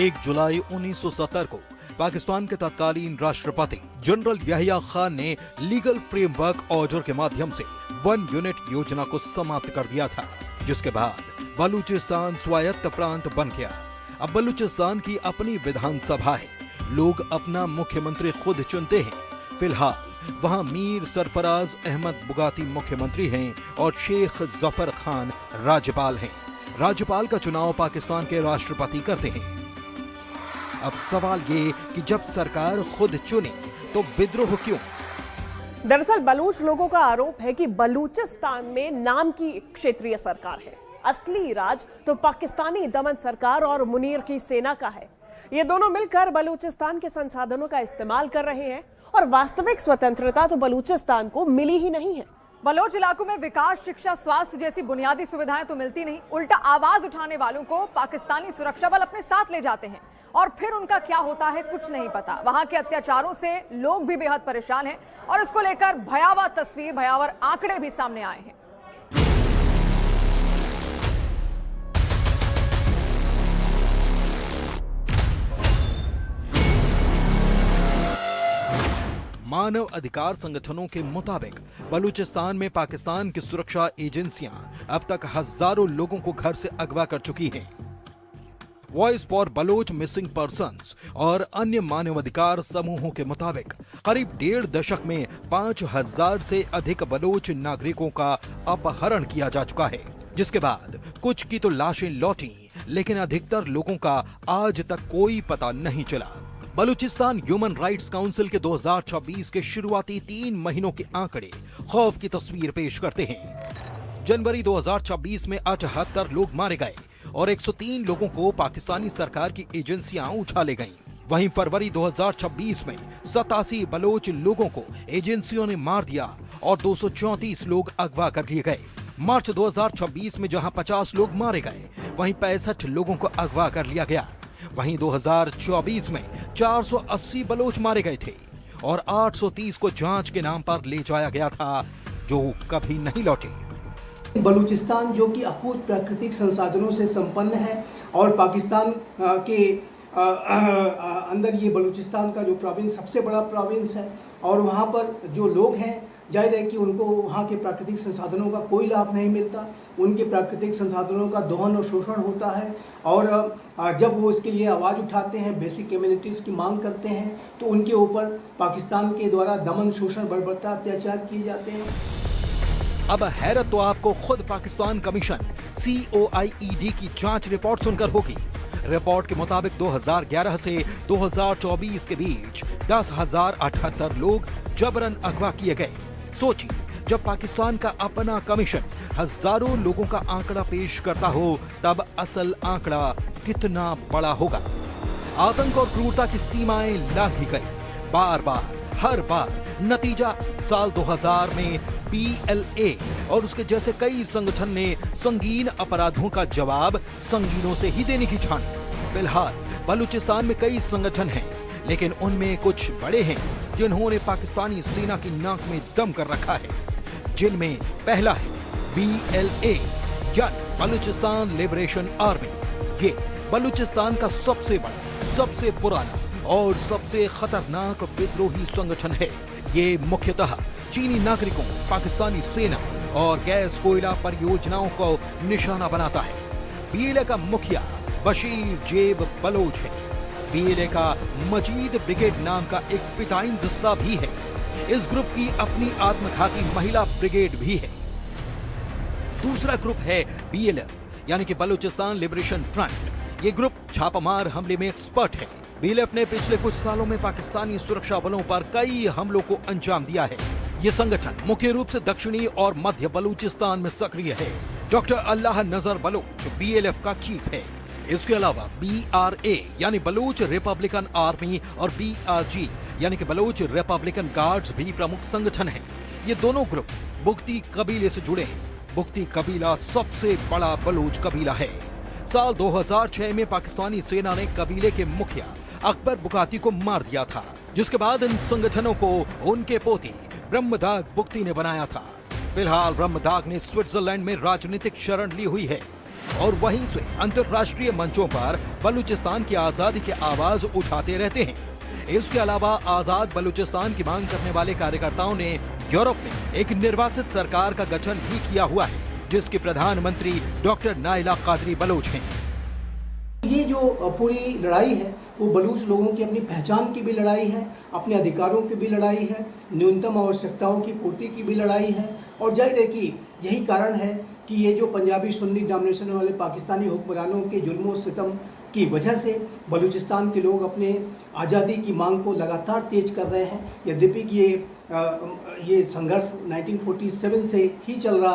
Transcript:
1 जुलाई 1970 को पाकिस्तान के तत्कालीन राष्ट्रपति जनरल याहिया खान ने लीगल फ्रेमवर्क ऑर्डर के माध्यम से 1 यूनिट योजना को समाप्त कर दिया था, जिसके बाद बलूचिस्तान स्वायत्त प्रांत बन गया। अब बलूचिस्तान की अपनी विधानसभा है, लोग अपना मुख्यमंत्री खुद चुनते हैं। फिलहाल वहां मीर सरफराज अहमद बुगाती मुख्यमंत्री हैं और शेख जफर खान राज्यपाल हैं। राज्यपाल का चुनाव पाकिस्तान के राष्ट्रपति करते हैं। अब सवाल ये कि जब सरकार खुद चुने तो विद्रोह क्यों? दरअसल बलूच लोगों का आरोप है कि बलूचिस्तान में नाम की क्षेत्रीय सरकार है, असली राज तो पाकिस्तानी दमन सरकार और मुनीर की सेना का है। ये दोनों मिलकर बलूचिस्तान के संसाधनों का इस्तेमाल कर रहे हैं और वास्तविक स्वतंत्रता तो बलूचिस्तान को मिली ही नहीं है। बलोच इलाकों में विकास, शिक्षा, स्वास्थ्य जैसी बुनियादी सुविधाएं तो मिलती नहीं, उल्टा आवाज उठाने वालों को पाकिस्तानी सुरक्षा बल अपने साथ ले जाते हैं और फिर उनका क्या होता है कुछ नहीं पता। वहां के अत्याचारों से लोग भी बेहद परेशान हैं और इसको लेकर भयावह तस्वीर, भयावह आंकड़े भी सामने आए हैं। मानव अधिकार संगठनों के मुताबिक बलूचिस्तान में पाकिस्तान की सुरक्षा एजेंसियां अब तक हजारों लोगों को घर से अगवा कर चुकी हैं। Voice for Baloch missing persons और अन्य मानवाधिकार समूहों के मुताबिक करीब 1.5 दशक में 5000 से अधिक बलोच नागरिकों का अपहरण किया जा चुका है, जिसके बाद कुछ की तो लाशें लौटी, लेकिन अधिकतर लोगों का आज तक कोई पता नहीं चला। बलूचिस्तान ह्यूमन राइट्स काउंसिल के 2026 के शुरुआती 3 महीनों के आंकड़े खौफ की तस्वीर पेश करते हैं। जनवरी 2026 में 78 लोग मारे गए और 103 लोगों को पाकिस्तानी सरकार की एजेंसियां उठा ले गईं। वहीं फरवरी 2026 में 87 बलोच लोगों को एजेंसियों ने मार दिया और 234 लोग अगवा कर लिए गए। मार्च 2026 में जहां 50 लोग मारे गए, वहीं 65 लोगों को अगवा कर लिया गया। वहीं 2024 में 480 बलोच मारे गए थे और 830 को जांच के नाम पर ले जाया गया था, जो कभी नहीं लौटे। बलूचिस्तान जो कि अकूत प्राकृतिक संसाधनों से संपन्न है और पाकिस्तान के अंदर ये बलूचिस्तान का जो प्रोविंस सबसे बड़ा प्रोविंस है और वहाँ पर जो लोग हैं, जाहिर है कि उनको वहाँ के प्राकृतिक संसाधनों का कोई लाभ नहीं मिलता। उनके प्राकृतिक संसाधनों का दोहन और शोषण होता है और जब वो इसके लिए आवाज़ उठाते हैं, बेसिक कम्युनिटीज़ की मांग करते हैं, तो उनके ऊपर पाकिस्तान के द्वारा दमन, शोषण, बर्बरता, अत्याचार किए जाते हैं। अब हैरत तो आपको खुद पाकिस्तान कमीशन COIED की जांच रिपोर्ट सुनकर होगी। रिपोर्ट के मुताबिक 2011 से 2024 के बीच 10,078 लोग जबरन अगवा किए गए। सोचिए, जब पाकिस्तान का अपना कमीशन हजारों लोगों का आंकड़ा पेश करता हो, तब असल आंकड़ा कितना बड़ा होगा। आतंक और क्रूरता की सीमाएं लांघी गई बार बार, हर बार। नतीजा साल 2000 में PLA और उसके जैसे कई संगठन ने संगीन अपराधों का जवाब संगीनों से ही देने की ठानी। फिलहाल बलूचिस्तान में कई संगठन हैं, लेकिन उनमें कुछ बड़े हैं जिन्होंने पाकिस्तानी सेना की नाक में दम कर रखा है, जिनमें पहला है BLA यानी बलूचिस्तान लिबरेशन आर्मी। ये बलूचिस्तान का सबसे बड़ा, सबसे पुराना और सबसे खतरनाक विद्रोही संगठन है। ये मुख्यतः चीनी नागरिकों, पाकिस्तानी सेना और गैस कोयला परियोजनाओं को निशाना बनाता है। BLA का मुखिया बशीर जेब बलोच है। BLA का मजीद ब्रिगेड नाम का एक फिदाइन दस्ता भी है। इस ग्रुप की अपनी आत्मघाती महिला ब्रिगेड भी है। दूसरा ग्रुप है BLF यानी कि बलूचिस्तान लिबरेशन फ्रंट। ये ग्रुप छापामार हमले में एक्सपर्ट है। BLF ने पिछले कुछ सालों में पाकिस्तानी सुरक्षा बलों पर कई हमलों को अंजाम दिया है। ये संगठन मुख्य रूप से दक्षिणी और मध्य बलूचिस्तान में सक्रिय है। डॉक्टर अल्लाह नजर बलोच BLF का चीफ है। इसके अलावा BRA यानी बलूच रिपब्लिकन आर्मी और BRG यानी कि बलूच रिपब्लिकन गार्ड्स भी प्रमुख संगठन हैं। ये दोनों ग्रुप बुगती कबीले से जुड़े हैं। बुगती कबीला सबसे बड़ा बलूच कबीला है। साल 2006 में पाकिस्तानी सेना ने कबीले के मुखिया अकबर बुगाती को मार दिया था, जिसके बाद इन संगठनों को उनके पोती ब्रह्मदाग बुगती ने बनाया था। फिलहाल ब्रह्मदाग ने स्विट्जरलैंड में राजनीतिक शरण ली हुई है और वहीं से अंतर्राष्ट्रीय मंचों पर बलूचिस्तान की आजादी की आवाज उठाते रहते हैं। इसके अलावा आजाद बलूचिस्तान की मांग करने वाले कार्यकर्ताओं ने यूरोप में एक निर्वासित सरकार का गठन भी किया हुआ है, जिसके प्रधानमंत्री डॉक्टर नाइला कादरी बलोच हैं। ये जो पूरी लड़ाई है वो बलूच लोगों की अपनी पहचान की भी लड़ाई है, अपने अधिकारों की भी लड़ाई है, न्यूनतम आवश्यकताओं की पूर्ति की भी लड़ाई है। और जाहिर है कि यही कारण है कि ये जो पंजाबी सुन्नी डोमिनेशन वाले पाकिस्तानी हुक्मरानों के जुल्म सितम की वजह से बलूचिस्तान के लोग अपने आज़ादी की मांग को लगातार तेज कर रहे हैं। यद्यपि कि ये संघर्ष 1947 से ही चल रहा